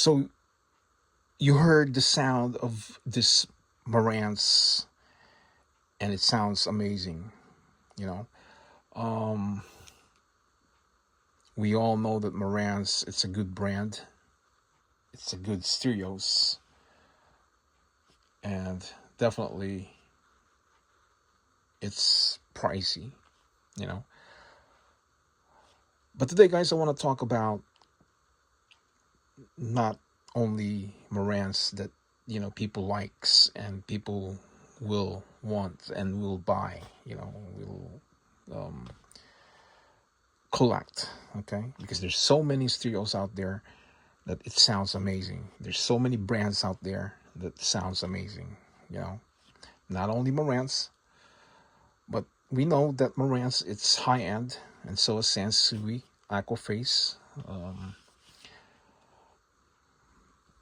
So you heard the sound of this Marantz, and it sounds amazing. You know, um, we all know that Marantz, it's a good brand. It's a good stereos, and definitely it's pricey. You know, but today, guys, I want to talk about not only Marantz that people likes and people will want and will buy. Will um, collect. Okay, because there's so many stereos out there that it sounds amazing. There's so many brands out there that sounds amazing. Not only Marantz, but we know that Marantz it's high end, and so is Sansui, Aquaface, um,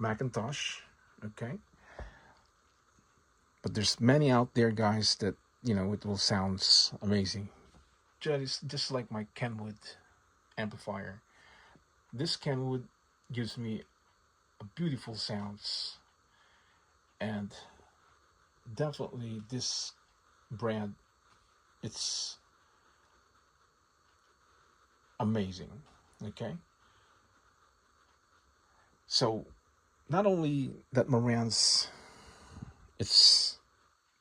Macintosh. Okay, but there's many out there, guys, that it will sounds amazing. Just like my Kenwood amplifier. This Kenwood gives me a beautiful sounds, and definitely this brand, it's amazing. Okay, so not only that Marantz, it's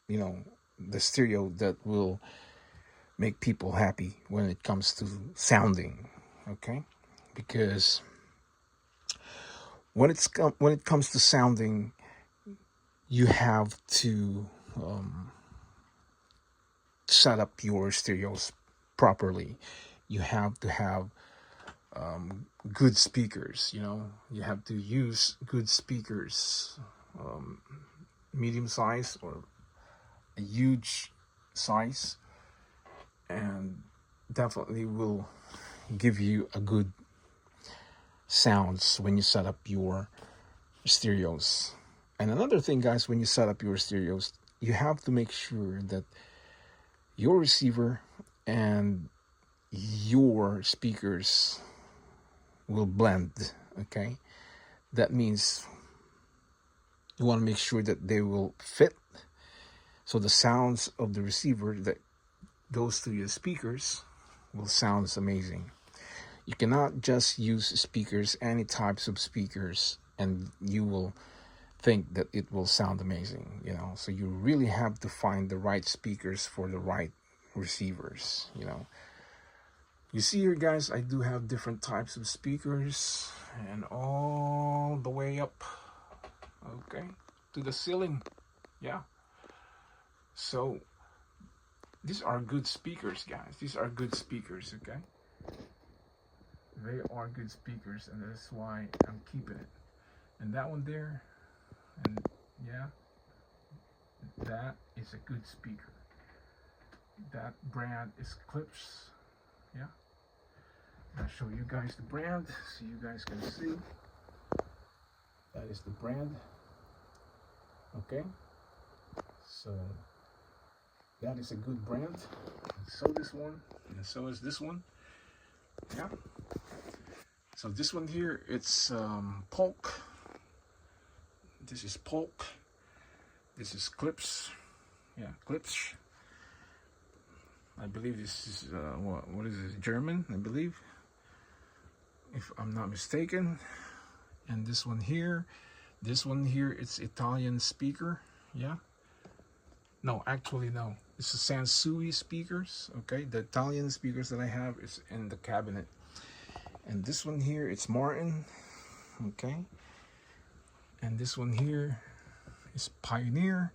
you know the stereo that will make people happy when it comes to sounding. Okay, because when it comes to sounding, you have to set up your stereos properly. You have to have good speakers. You have to use good speakers, medium size or a huge size, and definitely will give you a good sounds when you set up your stereos. And another thing, guys, when you set up your stereos, you have to make sure that your receiver and your speakers will blend. Okay, that means you want to make sure that they will fit, so the sounds of the receiver that goes to your speakers will sound amazing. You cannot just use speakers, any types of speakers, and you will think that it will sound amazing. So you really have to find the right speakers for the right receivers. You see here, guys, I do have different types of speakers, and all the way up, okay, to the ceiling. Yeah, so these are good speakers, guys. These are good speakers. Okay, they are good speakers, and that's why I'm keeping it. And that one there, and yeah, that is a good speaker. That brand is Clips. Yeah, I'll show you guys the brand so you guys can see. That is the brand. Okay, so that is a good brand. And so this one, and so is this one. Yeah, so this one here, it's Polk. This is Polk. This is Clips. Yeah, Clips. I believe this is what is this, German, I believe, if I'm not mistaken. And this one here, it's Italian speaker. Yeah, no, actually no, it's a Sansui speakers. Okay, the Italian speakers that I have is in the cabinet. And this one here, it's Martin. Okay, and this one here is Pioneer.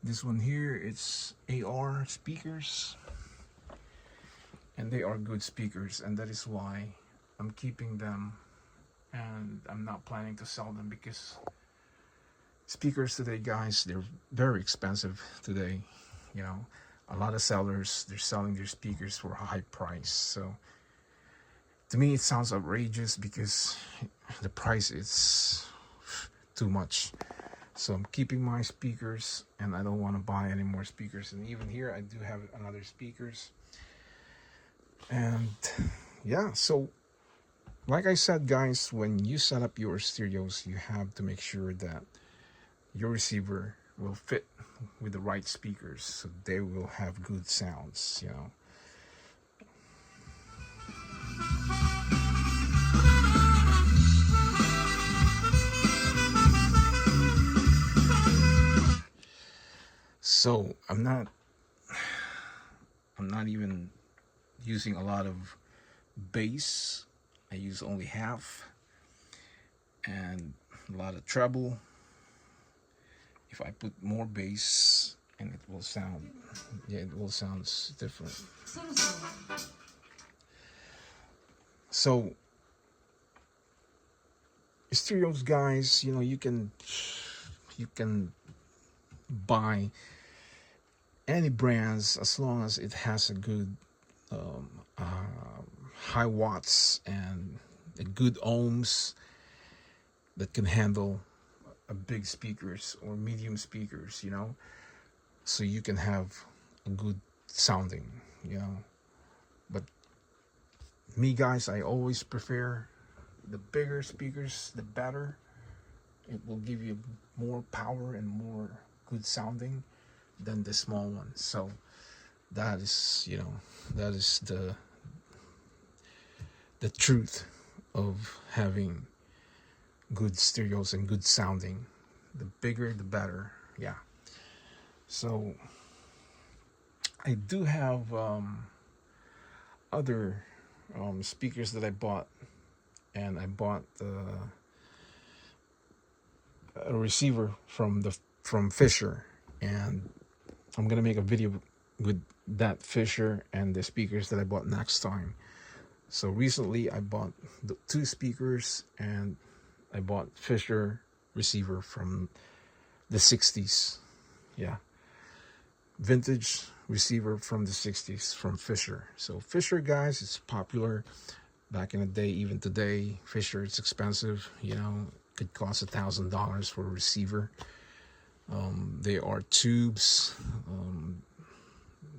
This one here, it's AR speakers, and they are good speakers, and that is why I'm keeping them, and I'm not planning to sell them, because speakers today, guys, they're very expensive today. A lot of sellers, they're selling their speakers for a high price. So to me, it sounds outrageous because the price is too much. So I'm keeping my speakers, and I don't want to buy any more speakers. And even here, I do have another speakers. And yeah, so Like I said, guys, when you set up your stereos, you have to make sure that your receiver will fit with the right speakers so they will have good sounds. So I'm not even using a lot of bass. I use only half, and a lot of treble. If I put more bass, and it will sound different. So stereos, guys, you can buy any brands as long as it has a good um, high watts and a good ohms that can handle a big speakers or medium speakers. So you can have a good sounding. But me, guys, I always prefer the bigger speakers, the better. It will give you more power and more good sounding than the small ones. So that is the truth of having good stereos and good sounding. The bigger, the better. Yeah. So I do have other speakers that I bought, and I bought a receiver from Fisher, and I'm gonna make a video with that Fisher and the speakers that I bought next time. So recently I bought the 2 speakers, and I bought Fisher receiver from the 60s. Yeah. Vintage receiver from the 60s from Fisher. So Fisher, guys, it's popular back in the day. Even today, Fisher, it's expensive. Could cost $1,000 for a receiver. They are tubes.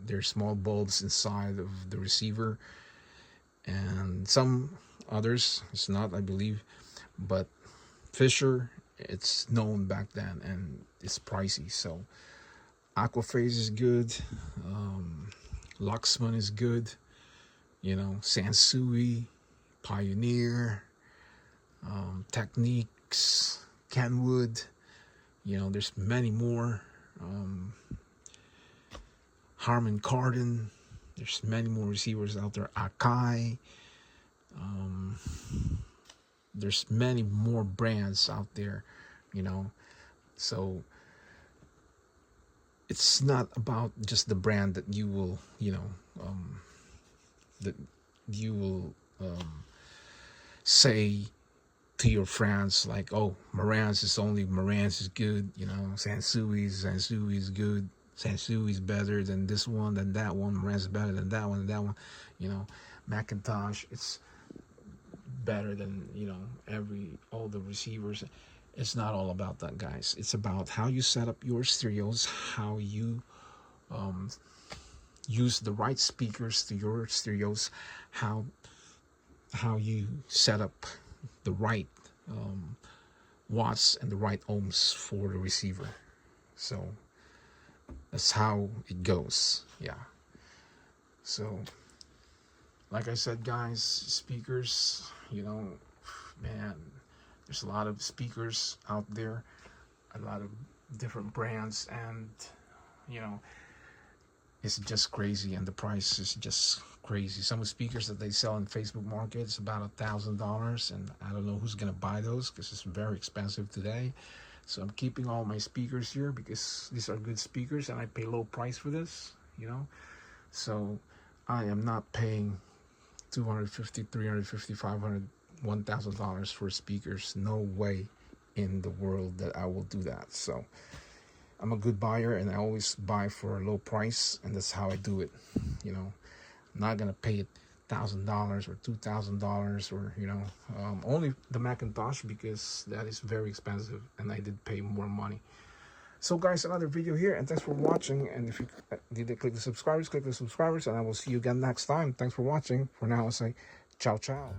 They're small bulbs inside of the receiver, and some others it's not, I believe. But Fisher, it's known back then, and it's pricey. So Aquaphase is good. Luxman is good. Sansui, Pioneer, Techniques, Kenwood. There's many more. Harman Kardon. There's many more receivers out there. Akai. There's many more brands out there. So it's not about just the brand that you will, that you will say to your friends, like, oh, Marantz is good. Sansui is good. Sansui is better than this one, than that one. Marantz is better than that one, and that one. Macintosh, it's better than all the receivers. It's not all about that, guys. It's about how you set up your stereos, how you use the right speakers to your stereos, how you set up the right watts and the right ohms for the receiver. So that's how it goes. Yeah. So like I said, guys, speakers, man, there's a lot of speakers out there, a lot of different brands, and it's just crazy, and the price is just crazy. Some of the speakers that they sell in Facebook Market is about $1,000, and I don't know who's gonna buy those because it's very expensive today. So I'm keeping all my speakers here because these are good speakers, and I pay low price for this. So I am not paying $250, $350, $500, $1,000 for speakers. No way in the world that I will do that. So I'm a good buyer, and I always buy for a low price, and that's how I do it. I'm not gonna pay $1,000 or $2,000 or only the Macintosh, because that is very expensive, and I did pay more money. So guys, another video here, and thanks for watching. And if you did click the subscribers, and I will see you again next time. Thanks for watching. For now, I'll say ciao ciao.